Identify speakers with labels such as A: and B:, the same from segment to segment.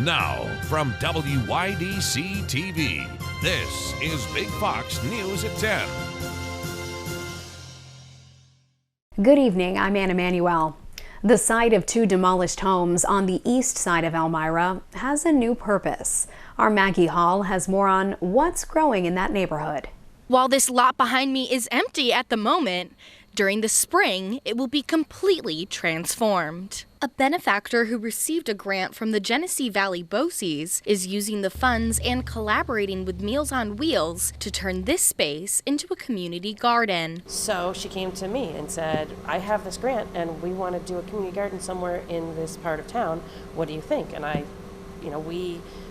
A: Now, from WYDC TV, this is Big Fox News at 10.
B: Good evening, I'm Anna Manuel. The site of two demolished homes on the east side of Elmira has a new purpose. Our Maggie Hall has more on what's growing in that neighborhood.
C: While this lot behind me is empty at the moment, during the spring, it will be completely transformed. A benefactor who received a grant from the Genesee Valley BOCES is using the funds and collaborating with Meals on Wheels to turn this space into a community garden.
D: So she came to me and said, I have this grant and we want to do a community garden somewhere in this part of town. What do you think? And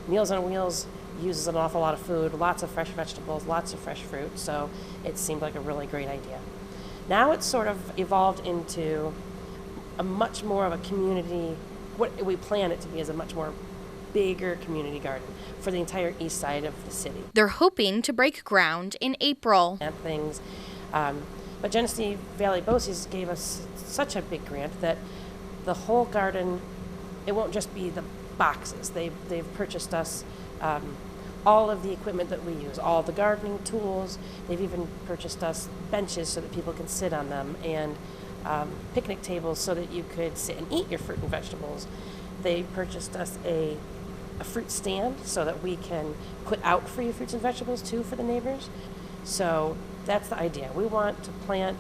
D: Meals on Wheels uses an awful lot of food, lots of fresh vegetables, lots of fresh fruit, so it seemed like a really great idea. Now it's sort of evolved into a much more of a community, what we plan it to be is a much more bigger community garden for the entire east side of the city.
C: They're hoping to break ground in April.
D: And things, but Genesee Valley BOCES gave us such a big grant that the whole garden, it won't just be the boxes. They've purchased us all of the equipment that we use, all the gardening tools. They've even purchased us benches so that people can sit on them, and picnic tables so that you could sit and eat your fruit and vegetables. They purchased us a fruit stand so that we can put out free fruits and vegetables too for the neighbors. So that's the idea. We want to plant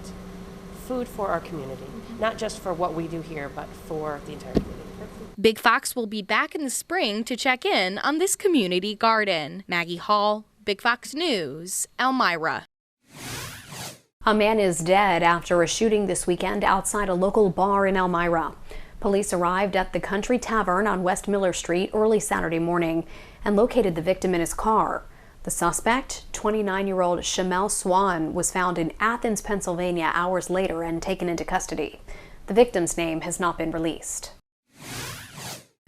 D: food for our community, not just for what we do here, but for the entire community.
C: Big Fox will be back in the spring to check in on this community garden. Maggie Hall, Big Fox News, Elmira.
B: A man is dead after a shooting this weekend outside a local bar in Elmira. Police arrived at the Country Tavern on West Miller Street early Saturday morning and located the victim in his car. The suspect, 29-year-old Shamel Swan, was found in Athens, Pennsylvania hours later and taken into custody. The victim's name has not been released.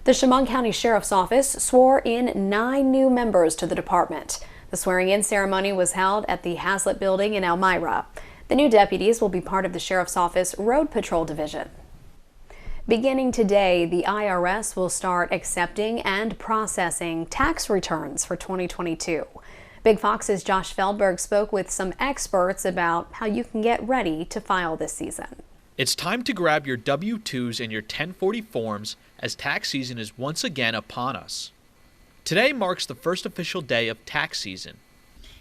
B: The Chemung County Sheriff's Office swore in 9 new members to the department. The swearing-in ceremony was held at the Hazlitt Building in Elmira. The new deputies will be part of the Sheriff's Office Road Patrol Division. Beginning today, the IRS will start accepting and processing tax returns for 2022. Big Fox's Josh Feldberg spoke with some experts about how you can get ready to file this season.
E: It's time to grab your W-2s and your 1040 forms as tax season is once again upon us. Today marks the first official day of tax season.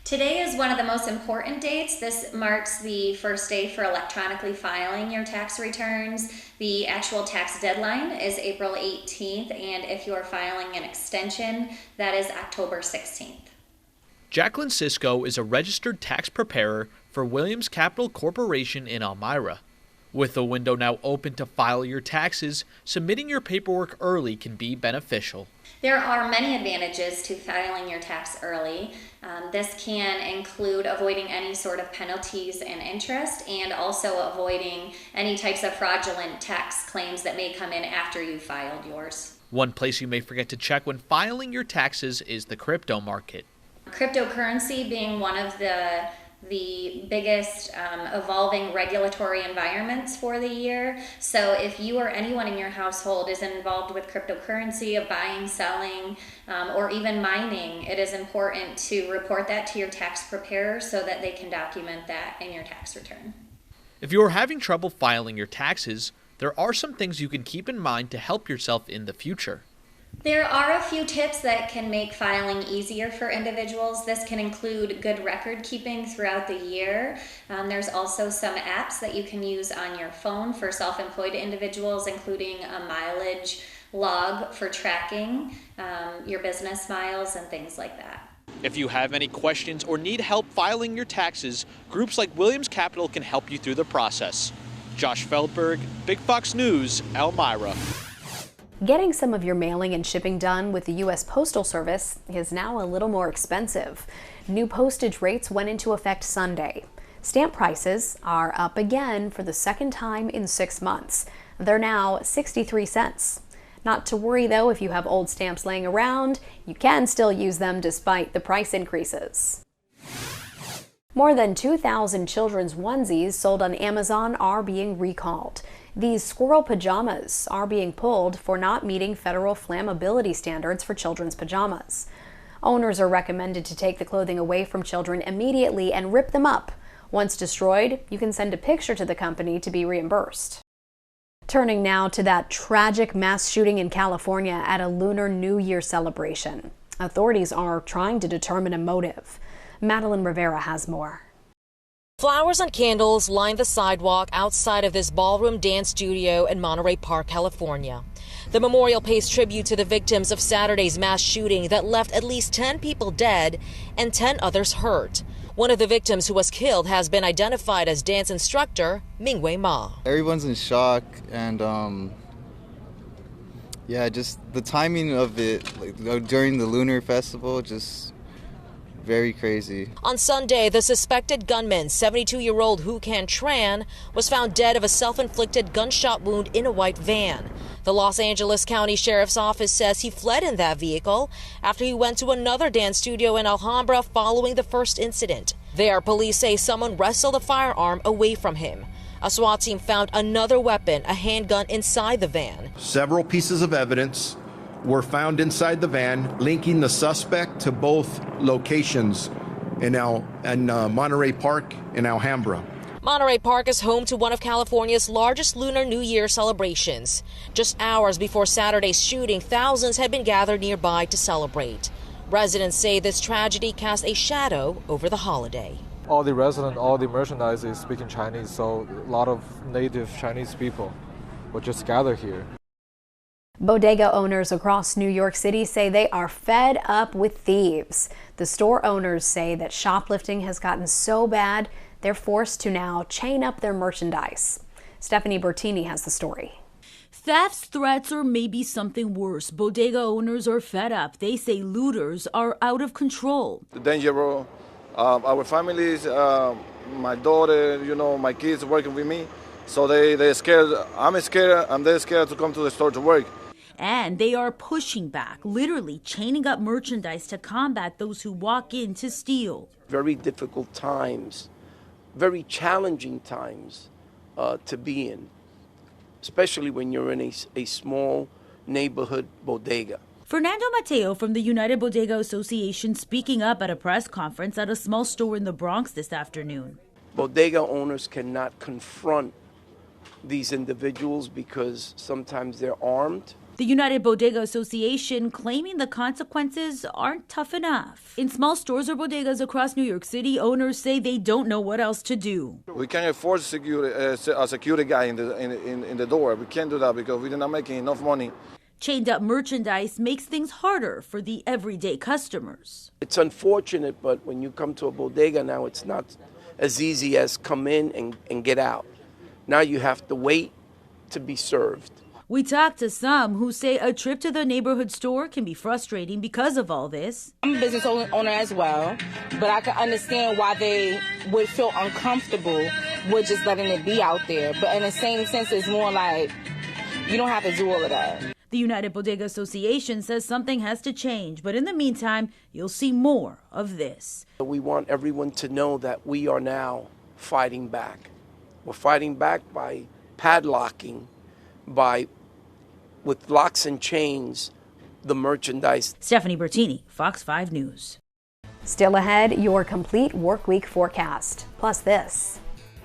F: Today is one of the most important dates. This marks the first day for electronically filing your tax returns. The actual tax deadline is April 18th, and if you're filing an extension, that is October 16th.
E: Jacqueline Sisko is a registered tax preparer for Williams Capital Corporation in Elmira. With the window now open to file your taxes, submitting your paperwork early can be beneficial.
F: There are many advantages to filing your tax early. This can include avoiding any sort of penalties and interest, and also avoiding any types of fraudulent tax claims that may come in after you filed yours.
E: One place you may forget to check when filing your taxes is the crypto market.
F: Cryptocurrency being one of the biggest evolving regulatory environments for the year. So if you or anyone in your household is involved with cryptocurrency, of buying, selling, or even mining, it is important to report that to your tax preparer so that they can document that in your tax return.
E: If you are having trouble filing your taxes, there are some things you can keep in mind to help yourself in the future.
F: There are a few tips that can make filing easier for individuals. This can include good record keeping throughout the year. There's also some apps that you can use on your phone for self-employed individuals, including a mileage log for tracking your business miles and things like that.
E: If you have any questions or need help filing your taxes, groups like Williams Capital can help you through the process. Josh Feldberg, Big Fox News, Elmira.
B: Getting some of your mailing and shipping done with the U.S. Postal Service is now a little more expensive. New postage rates went into effect Sunday. Stamp prices are up again for the second time in 6 months. They're now 63 cents. Not to worry though, if you have old stamps laying around, you can still use them despite the price increases. More than 2,000 children's onesies sold on Amazon are being recalled. These Squirrel pajamas are being pulled for not meeting federal flammability standards for children's pajamas. Owners are recommended to take the clothing away from children immediately and rip them up. Once destroyed, you can send a picture to the company to be reimbursed. Turning now to that tragic mass shooting in California at a Lunar New Year celebration. Authorities are trying to determine a motive. Madeline Rivera has more.
G: Flowers and candles line the sidewalk outside of this ballroom dance studio in Monterey Park, California. The memorial pays tribute to the victims of Saturday's mass shooting that left at least 10 people dead and 10 others hurt. One of the victims who was killed has been identified as dance instructor Mingwei Ma.
H: Everyone's in shock, and just the timing of it, during the Lunar Festival, just very crazy.
G: On Sunday, the suspected gunman, 72-year-old Hu Can Tran, was found dead of a self-inflicted gunshot wound in a white van. The Los Angeles County Sheriff's Office says he fled in that vehicle after he went to another dance studio in Alhambra following the first incident. There, police say someone wrestled a firearm away from him. A SWAT team found another weapon, a handgun, inside the van.
I: Several pieces of evidence were found inside the van linking the suspect to both locations in Monterey Park and Alhambra.
G: Monterey Park is home to one of California's largest Lunar New Year celebrations. Just hours before Saturday's shooting, thousands had been gathered nearby to celebrate. Residents say this tragedy cast a shadow over the holiday.
J: All the residents, all the merchandise is speaking Chinese, so a lot of native Chinese people will just gather here.
B: Bodega owners across New York City say they are fed up with thieves. The store owners say that shoplifting has gotten so bad, they're forced to now chain up their merchandise. Stephanie Bertini has the story.
K: Thefts, threats, or maybe something worse. Bodega owners are fed up. They say looters are out of control.
L: Dangerous. Our families, my daughter, my kids working with me, so they're scared. I'm scared, and they're scared to come to the store to work.
K: And they are pushing back, literally chaining up merchandise to combat those who walk in to steal.
M: Very difficult times, very challenging times to be in, especially when you're in a small neighborhood bodega.
K: Fernando Mateo from the United Bodega Association speaking up at a press conference at a small store in the Bronx this afternoon.
M: Bodega owners cannot confront these individuals because sometimes they're armed.
K: The United Bodega Association claiming the consequences aren't tough enough. In small stores or bodegas across New York City, owners say they don't know what else to do.
L: We can't afford a security guy in the door. We can't do that because we're not making enough money.
K: Chained up merchandise makes things harder for the everyday customers.
M: It's unfortunate, but when you come to a bodega now, it's not as easy as come in and get out. Now you have to wait to be served.
K: We talked to some who say a trip to the neighborhood store can be frustrating because of all this.
N: I'm a business owner as well, but I can understand why they would feel uncomfortable with just letting it be out there. But in the same sense, it's more like you don't have to do all of that.
K: The United Bodega Association says something has to change, but in the meantime, you'll see more of this.
M: We want everyone to know that we are now fighting back. We're fighting back by padlocking, with locks and chains, the merchandise.
K: Stephanie Bertini, Fox 5 News.
B: Still ahead, your complete work week forecast. Plus this.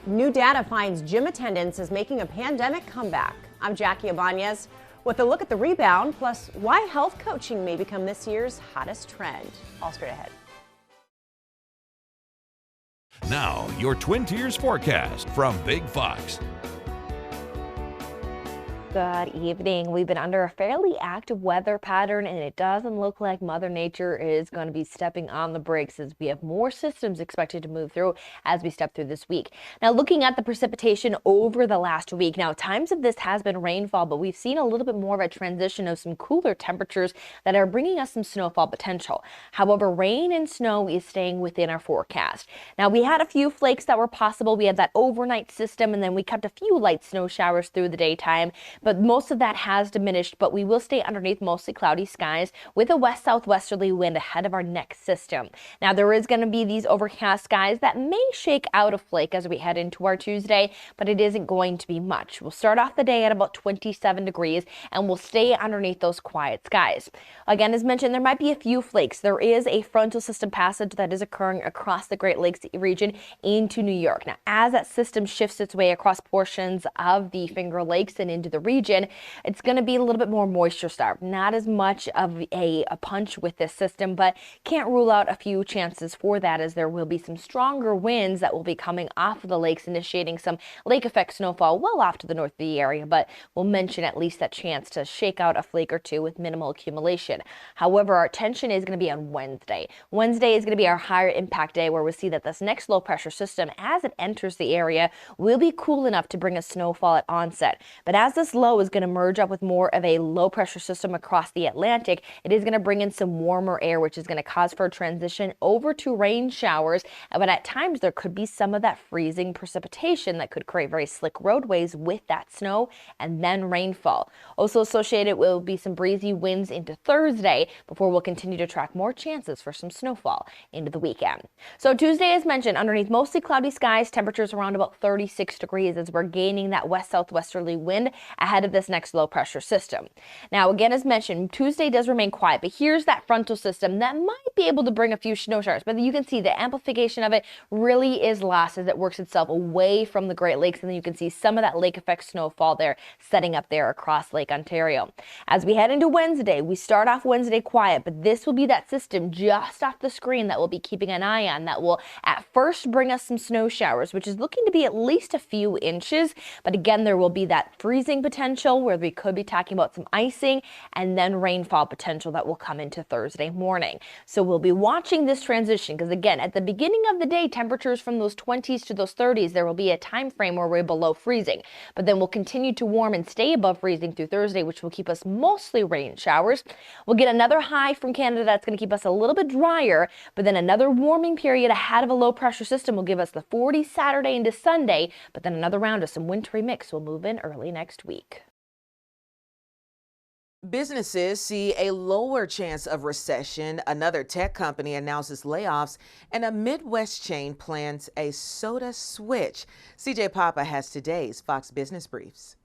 O: New data finds gym attendance is making a pandemic comeback. I'm Jackie Ibanez with a look at the rebound, plus why health coaching may become this year's hottest trend. All straight ahead.
A: Now, your Twin Tiers forecast from Big Fox.
P: Good evening. We've been under a fairly active weather pattern, and it doesn't look like Mother Nature is going to be stepping on the brakes as we have more systems expected to move through as we step through this week. Now, looking at the precipitation over the last week, now times of this has been rainfall, but we've seen a little bit more of a transition of some cooler temperatures that are bringing us some snowfall potential. However, rain and snow is staying within our forecast. Now, we had a few flakes that were possible. We had that overnight system, and then we kept a few light snow showers through the daytime. but most of that has diminished, but we will stay underneath mostly cloudy skies with a west-southwesterly wind ahead of our next system. Now, there is going to be these overcast skies that may shake out a flake as we head into our Tuesday, but it isn't going to be much. We'll start off the day at about 27 degrees and we'll stay underneath those quiet skies. Again, as mentioned, there might be a few flakes. There is a frontal system passage that is occurring across the Great Lakes region into New York. Now, as that system shifts its way across portions of the Finger Lakes and into the region, it's going to be a little bit more moisture starved. Not as much of a punch with this system, but can't rule out a few chances for that, as there will be some stronger winds that will be coming off of the lakes, initiating some lake effect snowfall well off to the north of the area, but we'll mention at least that chance to shake out a flake or two with minimal accumulation. However, our attention is going to be on Wednesday. Wednesday is going to be our higher impact day, where we see that this next low pressure system, as it enters the area, will be cool enough to bring a snowfall at onset. But as this low is going to merge up with more of a low pressure system across the Atlantic, it is going to bring in some warmer air, which is going to cause for a transition over to rain showers. But at times there could be some of that freezing precipitation that could create very slick roadways with that snow and then rainfall. Also associated will be some breezy winds into Thursday, before we'll continue to track more chances for some snowfall into the weekend. So Tuesday, as mentioned, underneath mostly cloudy skies, temperatures around about 36 degrees as we're gaining that west-southwesterly wind ahead of this next low pressure system. Now, again, as mentioned, Tuesday does remain quiet, but here's that frontal system that might be able to bring a few snow showers, but you can see the amplification of it really is lost as it works itself away from the Great Lakes, and then you can see some of that lake effect snowfall there setting up there across Lake Ontario. As we head into Wednesday, we start off Wednesday quiet, but this will be that system just off the screen that we'll be keeping an eye on that will at first bring us some snow showers, which is looking to be at least a few inches. But again, there will be that freezing potential where we could be talking about some icing and then rainfall potential that will come into Thursday morning. So we'll be watching this transition because, again, at the beginning of the day, temperatures from those 20s to those 30s, there will be a time frame where we're below freezing. But then we'll continue to warm and stay above freezing through Thursday, which will keep us mostly rain showers. We'll get another high from Canada that's going to keep us a little bit drier, but then another warming period ahead of a low pressure system will give us the 40s Saturday into Sunday, but then another round of some wintry mix will move in early next week.
Q: Businesses see a lower chance of recession. Another tech company announces layoffs, and a Midwest chain plans a soda switch. CJ Papa has today's Fox Business Briefs.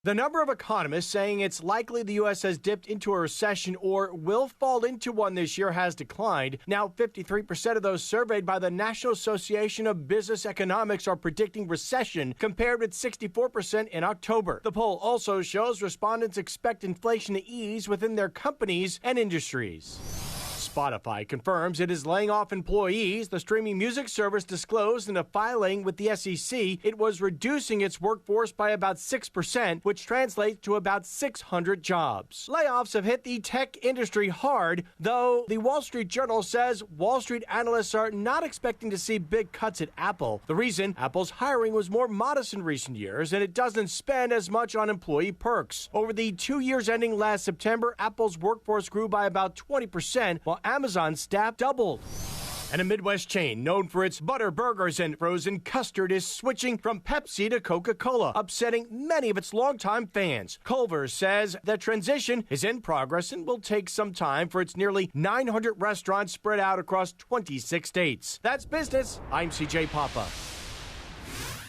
R: The number of economists saying it's likely the U.S. has dipped into a recession or will fall into one this year has declined. Now, 53% of those surveyed by the National Association of Business Economics are predicting recession, compared with 64% in October. The poll also shows respondents expect inflation to ease within their companies and industries. Spotify confirms it is laying off employees. The streaming music service disclosed in a filing with the SEC it was reducing its workforce by about 6%, which translates to about 600 jobs. Layoffs have hit the tech industry hard, though the Wall Street Journal says Wall Street analysts are not expecting to see big cuts at Apple. The reason? Apple's hiring was more modest in recent years, and it doesn't spend as much on employee perks. Over the 2 years ending last September, Apple's workforce grew by about 20%, while Amazon's staff doubled. And a Midwest chain known for its butter burgers and frozen custard is switching from Pepsi to Coca-Cola, upsetting many of its longtime fans. Culver says the transition is in progress and will take some time for its nearly 900 restaurants spread out across 26 states. That's business. I'm CJ Papa.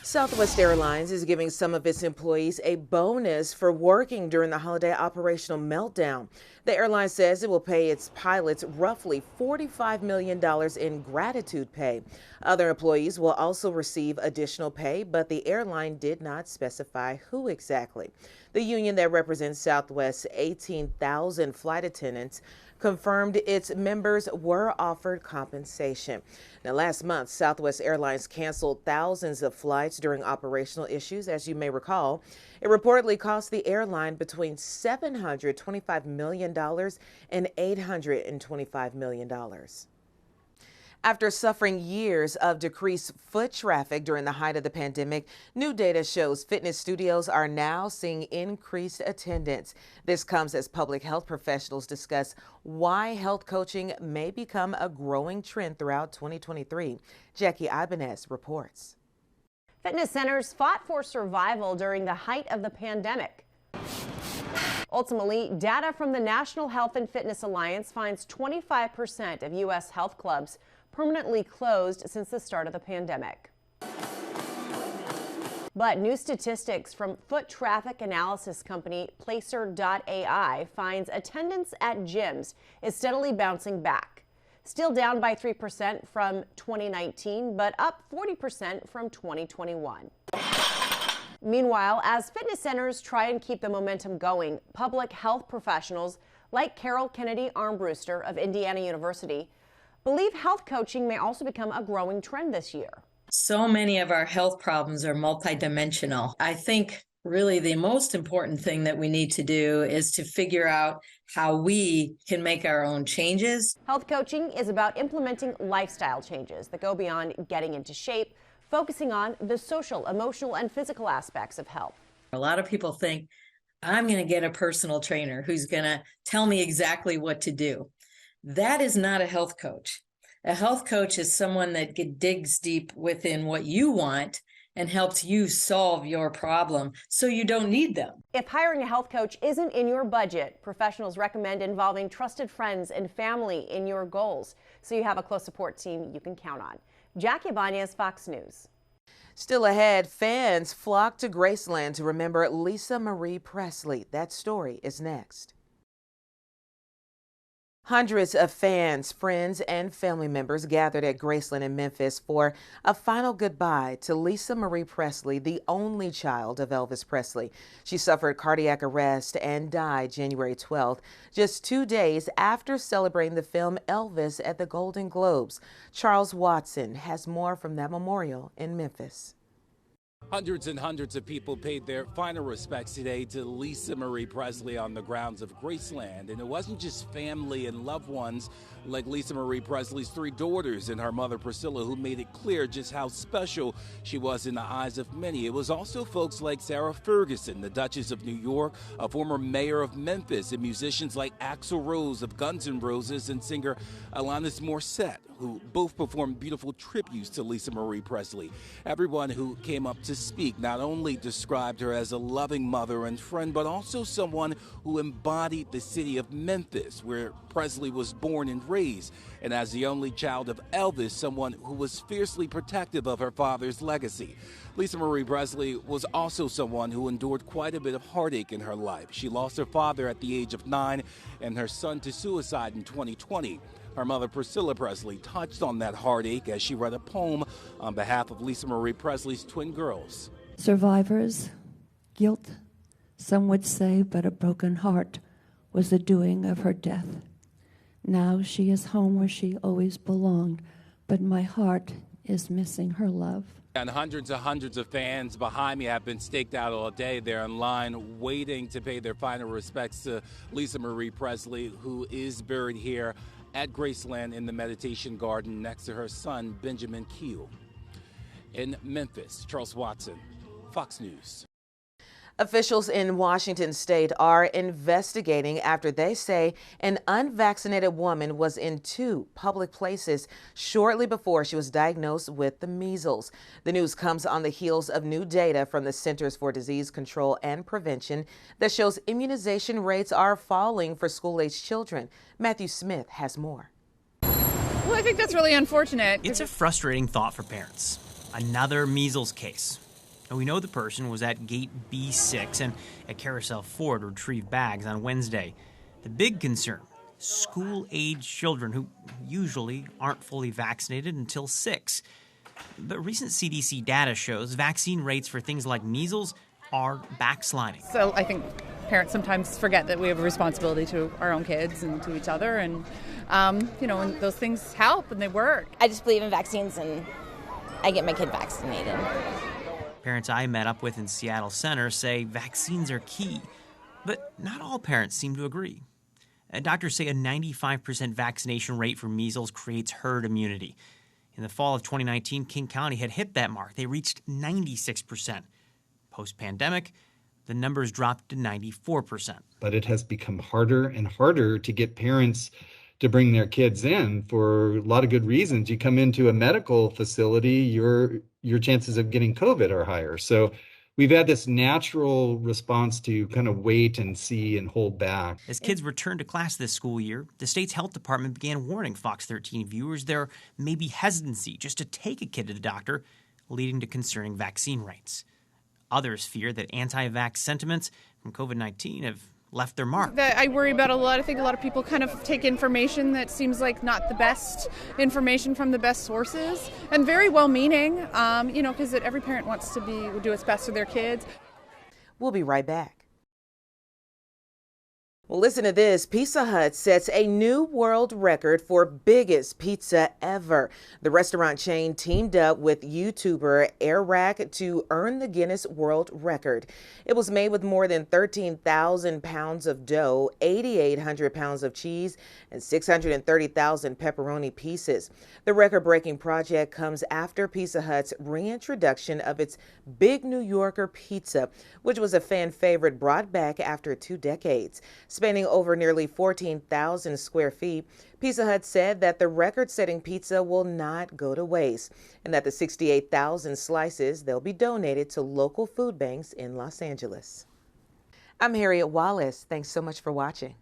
Q: Southwest Airlines is giving some of its employees a bonus for working during the holiday operational meltdown. The airline says it will pay its pilots roughly $45 million in gratitude pay. Other employees will also receive additional pay, but the airline did not specify who exactly. The union that represents Southwest's 18,000 flight attendants confirmed its members were offered compensation. Now, last month, Southwest Airlines canceled thousands of flights during operational issues. As you may recall, it reportedly cost the airline between $725 million and $825 million. After suffering years of decreased foot traffic during the height of the pandemic, new data shows fitness studios are now seeing increased attendance. This comes as public health professionals discuss why health coaching may become a growing trend throughout 2023. Jackie Ibanez reports.
O: Fitness centers fought for survival during the height of the pandemic. Ultimately, data from the National Health and Fitness Alliance finds 25% of U.S. health clubs permanently closed since the start of the pandemic. But new statistics from foot traffic analysis company Placer.ai finds attendance at gyms is steadily bouncing back. Still down by 3% from 2019, but up 40% from 2021. Meanwhile, as fitness centers try and keep the momentum going, public health professionals like Carol Kennedy Armbruster of Indiana University believe health coaching may also become a growing trend this year.
S: So many of our health problems are multidimensional. I think really the most important thing that we need to do is to figure out how we can make our own changes.
O: Health coaching is about implementing lifestyle changes that go beyond getting into shape, focusing on the social, emotional, and physical aspects of health.
S: A lot of people think, I'm going to get a personal trainer who's going to tell me exactly what to do. That is not a health coach. A health coach is someone that digs deep within what you want and helps you solve your problem so you don't need them.
O: If hiring a health coach isn't in your budget, professionals recommend involving trusted friends and family in your goals so you have a close support team you can count on. Jackie Ibanez, Fox News.
Q: Still ahead, fans flock to Graceland to remember Lisa Marie Presley. That story is next. Hundreds of fans, friends, and family members gathered at Graceland in Memphis for a final goodbye to Lisa Marie Presley, the only child of Elvis Presley. She suffered cardiac arrest and died January 12th, just 2 days after celebrating the film Elvis at the Golden Globes. Charles Watson has more from that memorial in Memphis.
T: Hundreds and hundreds of people paid their final respects today to Lisa Marie Presley on the grounds of Graceland. And it wasn't just family and loved ones like Lisa Marie Presley's 3 daughters and her mother Priscilla who made it clear just how special she was in the eyes of many. It was also folks like Sarah Ferguson, the Duchess of New York, a former mayor of Memphis, and musicians like Axl Rose of Guns N' Roses and singer Alanis Morissette, who both performed beautiful tributes to Lisa Marie Presley. Everyone who came up to speak not only described her as a loving mother and friend, but also someone who embodied the city of Memphis, where Presley was born and raised, and as the only child of Elvis, someone who was fiercely protective of her father's legacy. Lisa Marie Presley was also someone who endured quite a bit of heartache in her life. She lost her father at the age of 9 and her son to suicide in 2020. Her mother, Priscilla Presley, touched on that heartache as she read a poem on behalf of Lisa Marie Presley's twin girls.
U: Survivors, guilt, some would say, but a broken heart was the doing of her death. Now she is home where she always belonged, but my heart is missing her love.
T: And hundreds of fans behind me have been staked out all day. They're in line waiting to pay their final respects to Lisa Marie Presley, who is buried here at Graceland in the Meditation Garden next to her son, Benjamin Keel. In Memphis, Charles Watson, Fox News.
Q: Officials in Washington state are investigating after they say an unvaccinated woman was in 2 public places shortly before she was diagnosed with the measles. The news comes on the heels of new data from the Centers for Disease Control and Prevention that shows immunization rates are falling for school-aged children. Matthew Smith has more.
V: Well, I think that's really unfortunate.
W: It's a frustrating thought for parents. Another measles case. And we know the person was at gate B6 and at Carousel 4 to retrieve bags on Wednesday. The big concern, school-age children who usually aren't fully vaccinated until 6. But recent CDC data shows vaccine rates for things like measles are backsliding.
V: So I think parents sometimes forget that we have a responsibility to our own kids and to each other. And, and those things help and they work.
X: I just believe in vaccines and I get my kid vaccinated.
W: Parents I met up with in Seattle Center say vaccines are key, but not all parents seem to agree. Doctors say a 95% vaccination rate for measles creates herd immunity. In the fall of 2019, King County had hit that mark. They reached 96%. Post-pandemic, the numbers dropped to 94%.
Y: But it has become harder and harder to get parents to bring their kids in for a lot of good reasons. You come into a medical facility, your chances of getting COVID are higher. So we've had this natural response to kind of wait and see and hold back.
W: As kids return to class this school year, the state's health department began warning Fox 13 viewers there may be hesitancy just to take a kid to the doctor, leading to concerning vaccine rates. Others fear that anti-vax sentiments from COVID-19 have left their mark.
V: I worry about a lot. I think a lot of people kind of take information that seems like not the best information from the best sources, and very well-meaning, because every parent wants to do its best for their kids.
Q: We'll be right back. Well, listen to this. Pizza Hut sets a new world record for biggest pizza ever. The restaurant chain teamed up with YouTuber Airrack to earn the Guinness World Record. It was made with more than 13,000 pounds of dough, 8,800 pounds of cheese, and 630,000 pepperoni pieces. The record-breaking project comes after Pizza Hut's reintroduction of its Big New Yorker pizza, which was a fan favorite brought back after 2 decades. Spanning over nearly 14,000 square feet, Pizza Hut said that the record-setting pizza will not go to waste and that the 68,000 slices, they'll be donated to local food banks in Los Angeles. I'm Harriet Wallace. Thanks so much for watching.